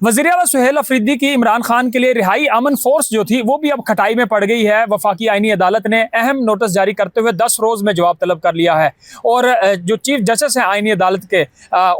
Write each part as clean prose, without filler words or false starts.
वज़ीर-ए-आला सुहेल अफरीदी की इमरान खान के लिए रिहाई अमन फोर्स जो थी वो भी अब खटाई में पड़ गई है। वफाकी आईनी अदालत ने अहम नोटिस जारी करते हुए 10 रोज़ में जवाब तलब कर लिया है और जो चीफ जस्टिस हैं आईनी अदालत के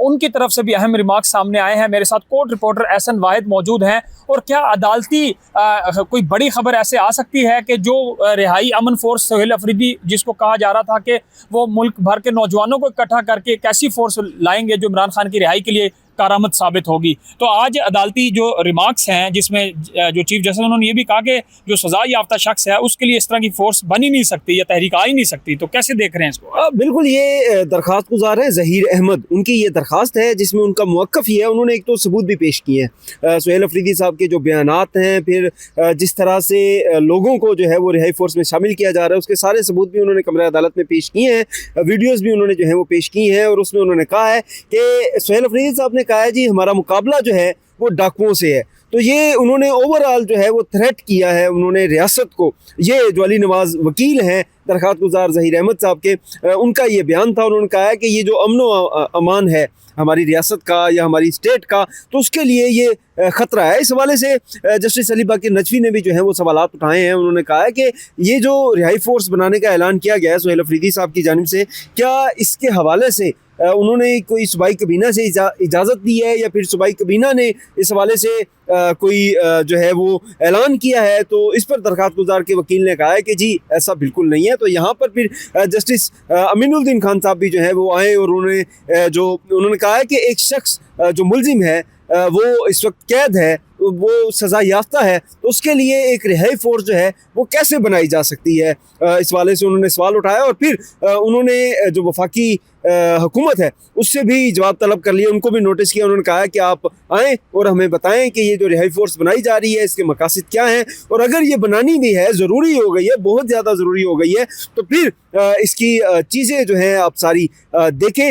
उनकी तरफ से भी अहम रिमार्क्स सामने आए हैं। मेरे साथ कोर्ट रिपोर्टर एहसन वाहिद मौजूद हैं। और क्या अदालती कोई बड़ी खबर ऐसे आ सकती है कि जो रिहाई अमन फोर्स सुहेल अफरीदी जिसको कहा जा रहा था कि वो मुल्क भर के नौजवानों को इकट्ठा करके एक ऐसी फोर्स लाएंगे जो इमरान खान की रिहाई के लिए कारामद साबित होगी। तो आज अदालती जो रिमार्क्स हैं जिसमें जो चीफ जस्टिस उन्होंने ये भी कहा कि जो सजा याफ्ता शख्स है उसके लिए इस तरह की फोर्स बन ही नहीं सकती या तहरीक आ ही नहीं सकती। तो कैसे देख रहे हैं इसको? बिल्कुल, ये दरख्वास्त गुजार है ज़हीर अहमद, उनकी ये दरख्वास्त है जिसमें उनका मुवक्कफ़ ये है। उन्होंने एक तो सबूत भी पेश किए हैं सुहेल अफरीदी साहब के जो बयानात हैं, फिर जिस तरह से लोगों को जो है वो रिहाई फोर्स में शामिल किया जा रहा है उसके सारे सबूत भी उन्होंने कमरा अदालत में पेश किए हैं। वीडियोज़ भी उन्होंने जो है वो पेश की हैं और उसमें उन्होंने कहा है कि सुहेल अफरीदी साहब ने कहा है जी हमारा मुकाबला जो है वो डाकुओं से है। तो ये उन्होंने ओवरऑल जो है वो थ्रेट किया है उन्होंने रियासत को। ये जो अली नवाज वकील हैं दरख्वास्त गुजार ज़हीर अहमद साहब के, उनका ये बयान था। उन्होंने कहा है कि ये जो अमन अमान है हमारी रियासत का या हमारी स्टेट का, तो उसके लिए ये ख़तरा है। इस हवाले से जस्टिस अली बाकी नजफी ने भी जो है वो सवालात उठाए हैं। उन्होंने कहा है कि ये जो रिहाई फोर्स बनाने का ऐलान किया गया है सुहेल अफरीदी साहब की जानिब से, क्या इसके हवाले से उन्होंने कोई सूबाई कबीना से इजाज़त दी है या फिर सूबाई कबीना ने इस हवाले से कोई जो है वो ऐलान किया है? तो इस पर दरख्वास्त गुजार के वकील ने कहा है कि जी ऐसा बिल्कुल नहीं है। तो यहाँ पर फिर जस्टिस अमीनुद्दीन खान साहब भी जो है वो आए और उन्होंने कहा है कि एक शख्स जो मुलजिम है वो इस वक्त कैद है, वो सज़ा याफ्ता है, तो उसके लिए एक रिहाई फोर्स जो है वो कैसे बनाई जा सकती है? इस वाले से उन्होंने सवाल उठाया और फिर उन्होंने जो वफाकी हुकूमत है उससे भी जवाब तलब कर लिया, उनको भी नोटिस किया। उन्होंने कहा कि आप आएँ और हमें बताएं कि ये जो रिहाई फोर्स बनाई जा रही है इसके मकासद क्या हैं, और अगर ये बनानी भी है, ज़रूरी हो गई है, बहुत ज़्यादा ज़रूरी हो गई है, तो फिर इसकी चीज़ें जो हैं आप सारी देखें,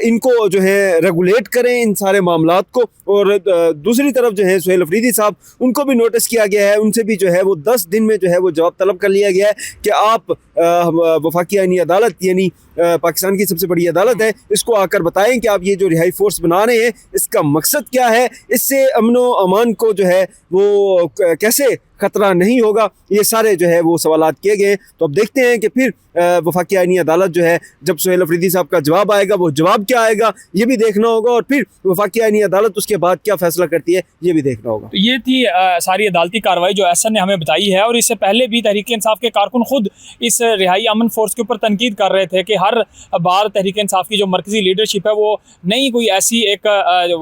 इनको जो है रेगुलेट करें इन सारे मामलात को। और दूसरी तरफ जो है सुहेल अफरीदी साहब, उनको भी नोटिस किया गया है, उनसे भी जो है वो 10 दिन में जो है वो जवाब तलब कर लिया गया है कि आप वफाकी आईनी अदालत यानी पाकिस्तान की सबसे बड़ी अदालत है, इसको आकर बताएं कि आप ये जो रिहाई फोर्स बना रहे हैं इसका मकसद क्या है, इससे अमन व अमान को जो है वो कैसे खतरा नहीं होगा। ये सारे जो है वो सवालात किए गए हैं। तो अब देखते हैं कि फिर वफाकी आईनी अदालत जो है जब सुहेल अफरीदी साहब का जवाब आएगा वो जवाब क्या आएगा ये भी देखना होगा, और फिर वफाकी आईनी अदालत उसके बाद क्या फैसला करती है ये भी देखना होगा। तो ये थी सारी अदालती कार्रवाई जो एहसन ने हमें बताई है। और इससे पहले भी तहरीक इंसाफ के कारकुन खुद इस रिहाई अमन फोर्स के ऊपर तनकीद कर रहे थे कि हर बार तहरीक इंसाफ की जो मरकजी लीडरशिप है वो नई कोई ऐसी एक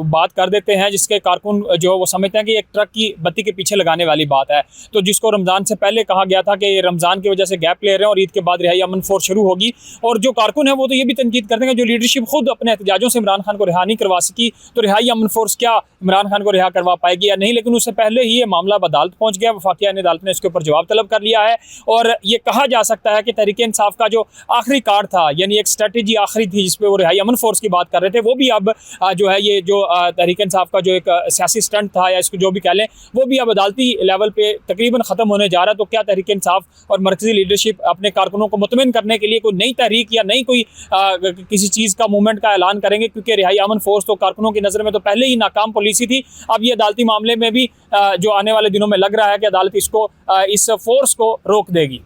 बात कर देते हैं जिसके कारकुन जो वो समझते हैं कि एक ट्रक की बत्ती के पीछे लगाने वाली बात है। तो जिसको रमज़ान से पहले कहा गया था कि रमज़ान की वजह से गैप ले रहे हैं और ईद के बाद रिहाई अमन फोर्स शुरू होगी। और जो कारकुन है वो तो ये भी तनकीद करते हैं कि जो लीडरशिप खुद अपने एहतजाजों से इमरान खान को रिहा नहीं करवा सकी, तो रिहाई अमन फोर्स क्या इमरान खान को रिहा करवा पाएगी या नहीं। लेकिन उससे पहले ही ये मामला अदालत पहुँच गया, वफाकी आईनी अदालत ने इसके ऊपर जवाब तलब कर लिया है। और ये कहा जा सकता है कि तहरीक इंसाफ का जो आखिरी कार्ड था यानी एक स्ट्रेटजी आखिरी थी जिस पर वो रिहाई अमन फोर्स की बात कर रहे थे, वो भी अब जो है ये जो तहरीक इंसाफ का जो एक सियासी स्टंट था या इसको जो भी कह लें वो भी अब अदालती लेवल पे तकरीबन ख़त्म होने जा रहा है। तो क्या तहरीक इंसाफ और मरकजी लीडरशिप अपने कारकुनों को मुतमिन करने के लिए कोई नई तहरीक या नई कोई किसी चीज़ का मूवमेंट का ऐलान करेंगे? क्योंकि रिहाई अमन फोर्स तो कारकुनों की नज़र में तो पहले ही नाकाम पॉलिसी थी। अब ये अदालती मामले में भी जो आने वाले दिनों में लग रहा है कि अदालत इसको इस फोर्स को रोक देगी।